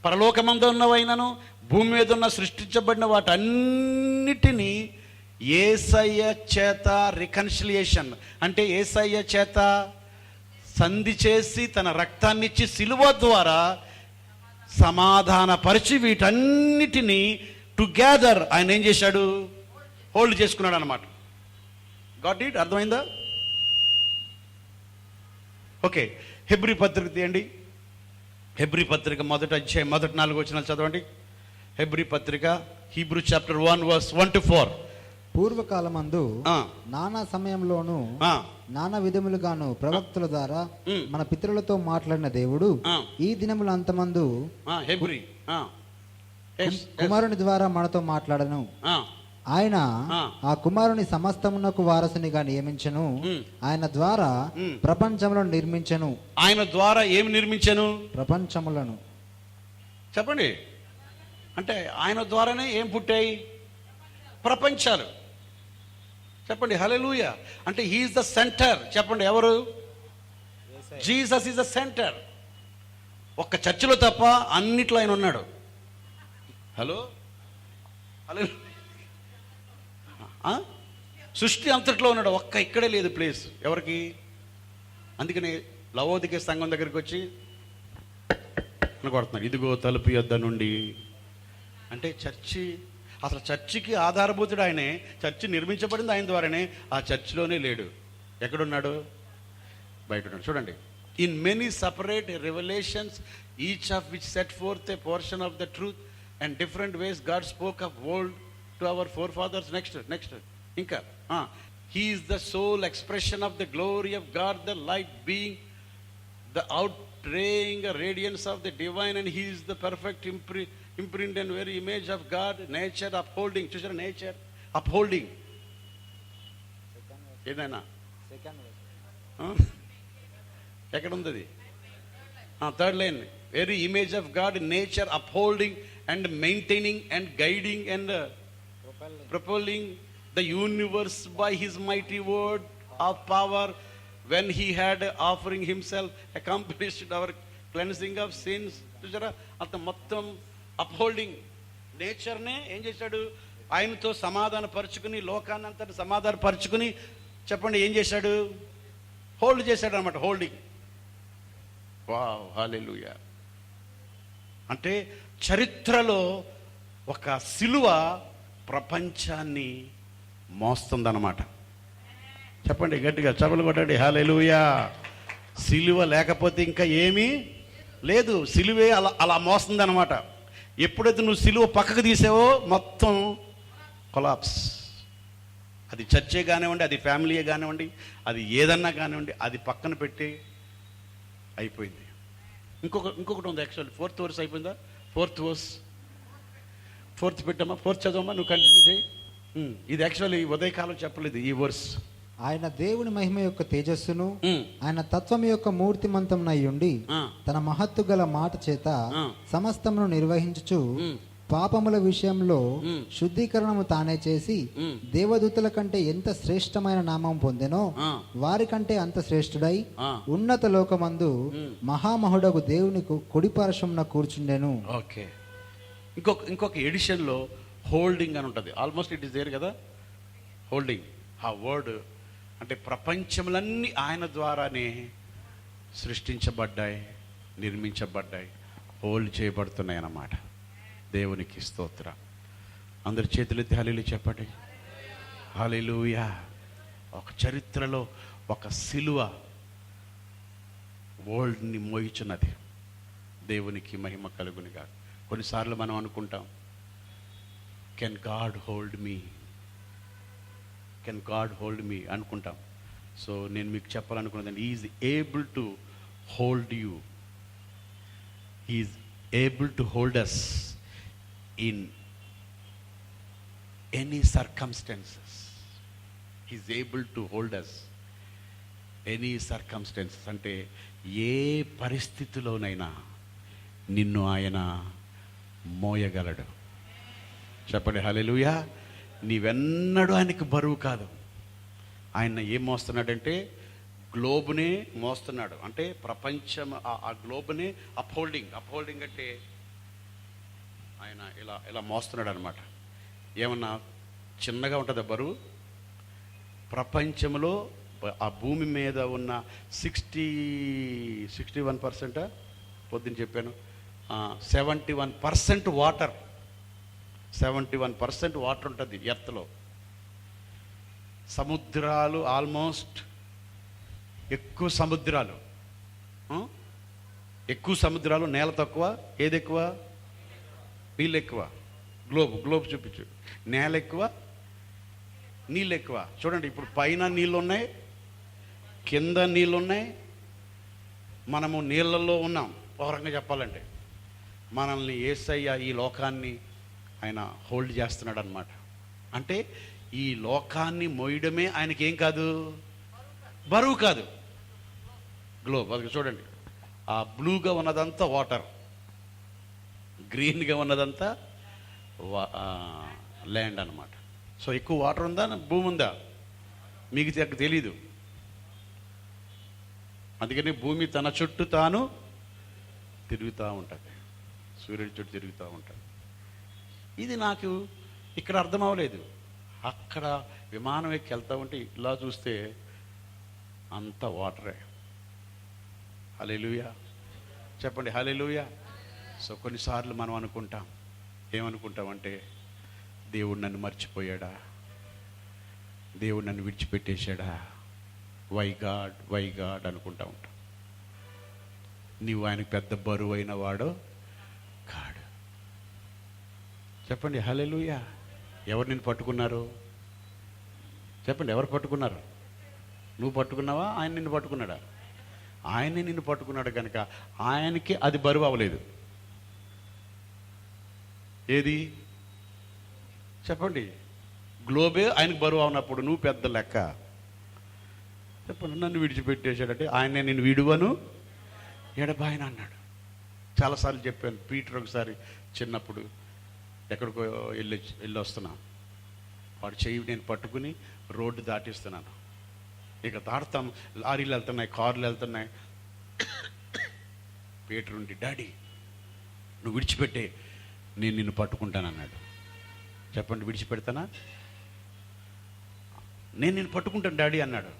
పరలోకమందు ఉన్నవైనను భూమి మీద ఉన్న సృష్టించబడిన వాటన్నిటినీ యేసయ్య చేత reconciliation అంటే యేసయ్య చేత సంధి చేసి తన రక్తాన్నిచ్చి సిలువ ద్వారా సమాధానపరిచి వీటన్నిటినీ టుగెదర్ ఆయన ఏం చేశాడు? హోల్డ్ చేసుకున్నాడు అన్నమాట. Got it? అర్థమైందా? ఓకే, హెబ్రీ పత్రిక తీయండి. హెబ్రీ పత్రిక 1వ అధ్యాయం 4 వచనాలు చదవండి. హెబ్రీ పత్రిక, హీబ్రూ చాప్టర్ 1 verse 1 to 4. పూర్వకాలమందు నానా సమయంలోను నానా విధములుగాను ప్రవక్తల ద్వారా మన పితరులతో మాట్లాడిన దేవుడు ఈ దినముల అంతమందు కుమారుని ద్వారా మనతో మాట్లాడను. ఆయన ఆ కుమారుని సమస్తమునకు వారసునిగా నియమించను. ఆయన ద్వారా ప్రపంచములను నిర్మించను. ఆయన ద్వారా ఏమి నిర్మించను? ప్రపంచములను. చెప్పండి, అంటే ఆయన ద్వారానే ఏం పుట్టాయి? ప్రపంచాలు. చెప్పండి హల్లెలూయా. అంటే హీఈస్ ద సెంటర్. చెప్పండి, ఎవరు? Jesus is the centre. ఒక్క చర్చిలో తప్ప అన్నిట్లో ఆయన ఉన్నాడు. హలో, సృష్టి అంతట్లో ఉన్నాడు, ఒక్క ఇక్కడే లేదు ప్లేస్ ఎవరికి. అందుకని లవోదికే సంఘం దగ్గరికి వచ్చి కొడుతున్నారు, ఇదిగో తలుపు యొద్ద నుండి. అంటే అసలు చర్చికి ఆధారభూతుడు ఆయనే. చర్చి నిర్మించబడింది ఆయన ద్వారానే. ఆ చర్చిలోనే లేడు. ఎక్కడున్నాడు? బయట ఉన్నాడు. చూడండి, in many separate revolutions each of which set fourth A portion of the truth and different ways God spoke of world to our forefathers. Next. Inka. He is the sole expression of the glory of God, the light being the outraying radiance of the divine, and he is the perfect imprint and very image of God, nature upholding. Chusara nature upholding. ఏదైనా ఎక్కడ ఉంది అది? Third line, very image of God, nature upholding and maintaining and guiding and propelling the universe by his mighty word of power when he had offering himself accomplished our cleansing of sins. చూసారా అంత మొత్తం upholding నేచర్నే ఏం చేశాడు? ఆయనతో సమాధాన పరుచుకుని, లోకాన్ని అంతటి సమాధాన పరుచుకుని, చెప్పండి ఏం చేశాడు? హోల్డ్ చేశాడు అనమాట. హోల్డింగ్. వావ్, హల్లెలూయా. అంటే చరిత్రలో ఒక సిలువ ప్రపంచాన్ని మోస్తుందన్నమాట. చెప్పండి గట్టిగా, చపలు కొట్టండి, హల్లెలూయా. సిలువ లేకపోతే ఇంకా ఏమీ లేదు. సిలువే అలా మోస్తుంది అనమాట. ఎప్పుడైతే నువ్వు సిలువ పక్కకు తీసావో మొత్తం కొలాప్స్. అది చర్చే కానివ్వండి, అది ఫ్యామిలీయే కానివ్వండి, అది ఏదన్నా కానివ్వండి, అది పక్కన పెట్టి అయిపోయింది. ఇంకొకటి ఉంది యాక్చువల్లీ. 4th వర్స్ అయిపోయిందా? 4th వర్స్, 4th పెట్టమ్మా, 4th చదవమ్మా, నువ్వు కంటిన్యూ చేయి. ఇది యాక్చువల్లీ ఉదయకాలం చెప్పలేదు ఈ వర్స్. ఆయన దేవుని మహిమ యొక్క తేజస్సును, ఆయన తత్వం యొక్క మూర్తిమంతమునై ఉండి తన మహత్తు గల మాట చేత సమస్తమును నిర్వహించుచు పాపముల విషయంలో శుద్ధీకరణము తానే చేసి దేవదూతల కంటే ఎంత శ్రేష్టమైన నామం పొందెనో వారికంటే అంత శ్రేష్ఠుడై ఉన్నత లోకమందు మహామహుడకు దేవుని కుడిపార్శ్వమున కూర్చుండెను. ఓకే, ఇంకొక ఎడిషన్లో హోల్డింగ్ అని ఉంటుంది. ఆల్మోస్ట్ ఇట్ ఇస్ దేర్ కదా, హోల్డింగ్. ఆ వర్డ్ అంటే ప్రపంచములన్నీ ఆయన ద్వారానే సృష్టించబడ్డాయి, నిర్మించబడ్డాయి, హోల్డ్ చేయబడుతున్నాయి అన్నమాట. దేవునికి స్తోత్రం. అందరి చేతులెత్తి హల్లెలూయా చెప్పండి. హల్లెలూయా. ఒక చరిత్రలో ఒక సిలువ వరల్డ్ని మోయిచున్నది. దేవునికి మహిమ కలుగునిగా. కొన్నిసార్లు మనం అనుకుంటాం, can God hold me, can God hold me అనుకుంటాం. సో నేను మీకు చెప్పాలనుకున్నదండి, is able to hold you, is able to hold us in any circumstances. Is able to hold us any circumstances. అంటే ఏ పరిస్థితిలోనైనా నిన్ను ఆయన మోయగలడు. చెప్పండి హల్లెలూయా. నీవెన్నడూ ఆయనకి బరువు కాదు. ఆయన ఏం మోస్తున్నాడంటే గ్లోబునే మోస్తున్నాడు. అంటే ప్రపంచం ఆ గ్లోబునే అప్హోల్డింగ్ అంటే ఆయన ఇలా మోస్తున్నాడు అనమాట. ఏమన్నా చిన్నగా ఉంటుందా బరువు? ప్రపంచంలో ఆ భూమి మీద ఉన్న 61% పొద్దున్న చెప్పాను, 71% వాటర్, 71% వాటర్ ఉంటుంది ఎర్త్లో. సముద్రాలు ఆల్మోస్ట్ ఎక్కువ సముద్రాలు, నేల తక్కువ, ఏది ఎక్కువ? నీళ్ళు ఎక్కువ. గ్లోబ్ చూపించు. నేల ఎక్కువ, నీళ్ళు ఎక్కువ. చూడండి, ఇప్పుడు పైన నీళ్ళు ఉన్నాయి, కింద నీళ్ళు ఉన్నాయి, మనము నీళ్ళల్లో ఉన్నాం. ఒక రకంగా చెప్పాలంటే మనల్ని యేసయ్య ఈ లోకాన్ని ఆయన హోల్డ్ చేస్తున్నాడు అనమాట. అంటే ఈ లోకాన్ని మోయడమే ఆయనకి ఏం కాదు, బరువు కాదు. గ్లోబ్ అది చూడండి, ఆ బ్లూగా ఉన్నదంతా వాటర్, గ్రీన్గా ఉన్నదంతా ల్యాండ్ అనమాట. సో ఎక్కువ వాటర్ ఉందా, భూమి ఉందా? మీకు తెలీదు. అందుకని భూమి తన చుట్టూ తాను తిరుగుతూ ఉంటుంది, సూర్యుడి చుట్టూ తిరుగుతూ ఉంటుంది. ఇది నాకు ఇక్కడ అర్థం అవ్వలేదు. అక్కడ విమానం ఎక్కి వెళ్తూ ఉంటే ఇలా చూస్తే అంత వాటరే. హల్లెలూయా చెప్పండి, హల్లెలూయా. సో కొన్నిసార్లు మనం ఏమనుకుంటామంటే దేవుడు నన్ను మర్చిపోయాడా, దేవుడు నన్ను విడిచిపెట్టేశాడా, వై గాడ్ అనుకుంటా ఉంటాం. నీవు ఆయనకు పెద్ద బరువు అయిన వాడో కాడు. చెప్పండి హల్లెలూయా. ఎవరు నిన్ను పట్టుకున్నారు? చెప్పండి, ఎవరు పట్టుకున్నారు? నువ్వు పట్టుకున్నావా, ఆయన నిన్ను పట్టుకున్నాడా? ఆయనే నిన్ను పట్టుకున్నాడు కనుక ఆయనకి అది బరువు అవ్వలేదు. ఏది చెప్పండి? గ్లోబే ఆయనకు బరువు అవునప్పుడు నువ్వు పెద్ద లెక్క. చెప్పండి, నన్ను విడిచిపెట్టేశాడంటే ఆయనే నిన్ను విడువను ఎడబాయన అన్నాడు. చాలాసార్లు చెప్పాను. పీటర్ ఒకసారి చిన్నప్పుడు ఎక్కడికో వెళ్ళి వస్తున్నా, వాడు చెయ్యి నేను పట్టుకుని రోడ్డు దాటిస్తున్నాను. ఇక దాటుతాం, లారీలు వెళ్తున్నాయి, కార్లు వెళ్తున్నాయి. పీటర్ ఉండి, డాడీ నువ్వు విడిచిపెట్టే, నేను నిన్ను పట్టుకుంటాను అన్నాడు. చెప్పండి, విడిచిపెడతానా? నేను నిన్ను పట్టుకుంటాను డాడీ అన్నాడు.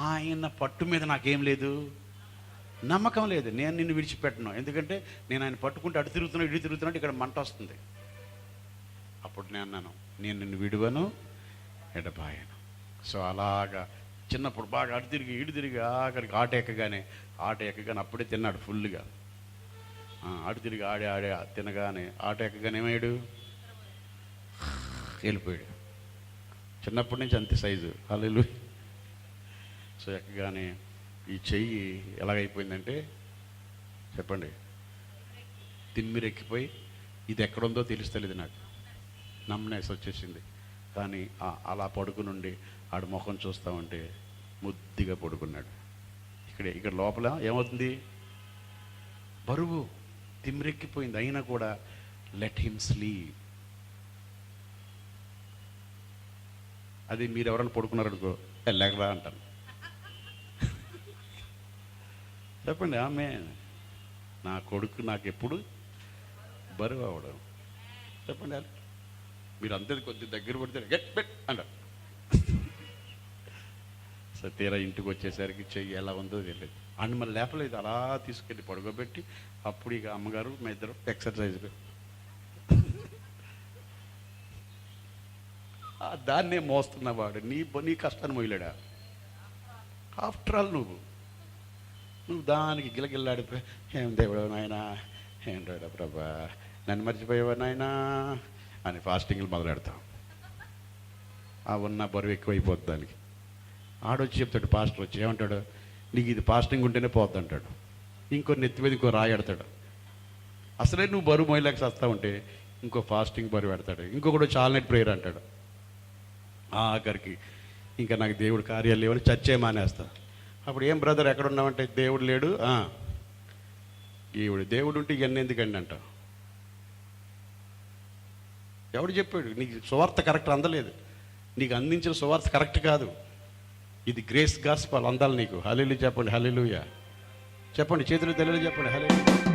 ఆయన పట్టు మీద నాకేం లేదు, నమ్మకం లేదు. నేను నిన్ను విడిచిపెట్టను, ఎందుకంటే నేను ఆయన పట్టుకుంటే అటు తిరుగుతున్నాడు ఇటు తిరుగుతున్నాడు, ఇక్కడ మంట వస్తుంది. అప్పుడు నేను అన్నాను, నేను నిన్ను విడువను ఎడబాయను. సో అలాగా చిన్నప్పుడు బాగా అటు తిరిగి ఇటు తిరిగి ఆఖరికి ఆట ఎక్కగానే అప్పుడే తిన్నాడు ఫుల్గా. అటు తిరిగి ఆడే తినగానే ఆట ఎక్కగానే ఏమయ్యాడు? వెళ్ళిపోయాడు. చిన్నప్పటి నుంచి అంతే సైజు. హల్లెలూయా. సో ఎక్కగానే ఈ చెయ్యి ఎలాగైపోయిందంటే చెప్పండి, తిమ్మిరెక్కిపోయి ఇది ఎక్కడుందో తెలుస్తలేదు నాకు, నమ్మనేసి వచ్చేసింది. కానీ అలా పడుకునుండి ఆడు ముఖం చూస్తూ ఉంటే ముద్దిగా పడుకున్నాడు. ఇక్కడ లోపల ఏమవుతుంది? బరువు తిమ్మిరెక్కిపోయింది. అయినా కూడా లెట్ హిమ్ స్లీప్. అది మీరు ఎవరైనా పడుకున్నారనుకో, లేకరా అంటాను. చెప్పండి, ఆమె నా కొడుకు నాకు ఎప్పుడు బరువు అవడం. చెప్పండి, మీరు అందరి కొద్ది దగ్గర పడితే గెట్ బెట్ అంటారు. సో తీరా ఇంటికి వచ్చేసరికి చెయ్యి ఎలా ఉందో తెలియదు. అండ్ మళ్ళీ లేపలేదు, అలా తీసుకెళ్ళి పడుకోబెట్టి అప్పుడు ఇక అమ్మగారు మా ఇద్దరు ఎక్సర్సైజ్లు. దాన్నే మోస్తున్నవాడు నీ కష్టాన్ని మొయ్యలేడా? ఆఫ్టర్ ఆల్ నువ్వు దానికి గిలగిల్లాడిపోయి, ఏం దేవుడు నాయనా, ఏం రాడా ప్రభా, నన్ను మర్చిపోయావా నాయనా అని ఫాస్టింగ్లు మొదలెడతాం. ఉన్న బరువు ఎక్కువైపోద్ది దానికి. ఆడొచ్చి చెప్తాడు, పాస్టర్ వచ్చి ఏమంటాడు, నీకు ఇది ఫాస్టింగ్ ఉంటేనే పోద్ది అంటాడు. ఇంకో నెత్తి మీద ఇంకో రాయడతాడు. అసలే నువ్వు బరువు మొయ్యలేక వస్తా ఉంటే ఇంకో ఫాస్టింగ్ బరువు పెడతాడు. ఇంకొకటి చాలనెట్ ప్రేయర్ అంటాడు. ఆఖరికి ఇంకా నాకు దేవుడు కార్యాలు లేవని చచ్చే మానేస్తా. అప్పుడు ఏం బ్రదర్ ఎక్కడ ఉన్నామంటే, దేవుడు లేడు. దేవుడు ఉంటే ఇవన్నీ ఎందుకండి అంట. ఎవడు చెప్పాడు? నీకు సువార్త కరెక్ట్ అందలేదు, నీకు అందించిన సువార్త కరెక్ట్ కాదు. ఇది గ్రేస్ గాస్పల్ అందాలి నీకు. హల్లెలూయా చెప్పండి, హల్లెలూయా చెప్పండి, చేతులు తెలియదు చెప్పండి, హల్లెలూయా.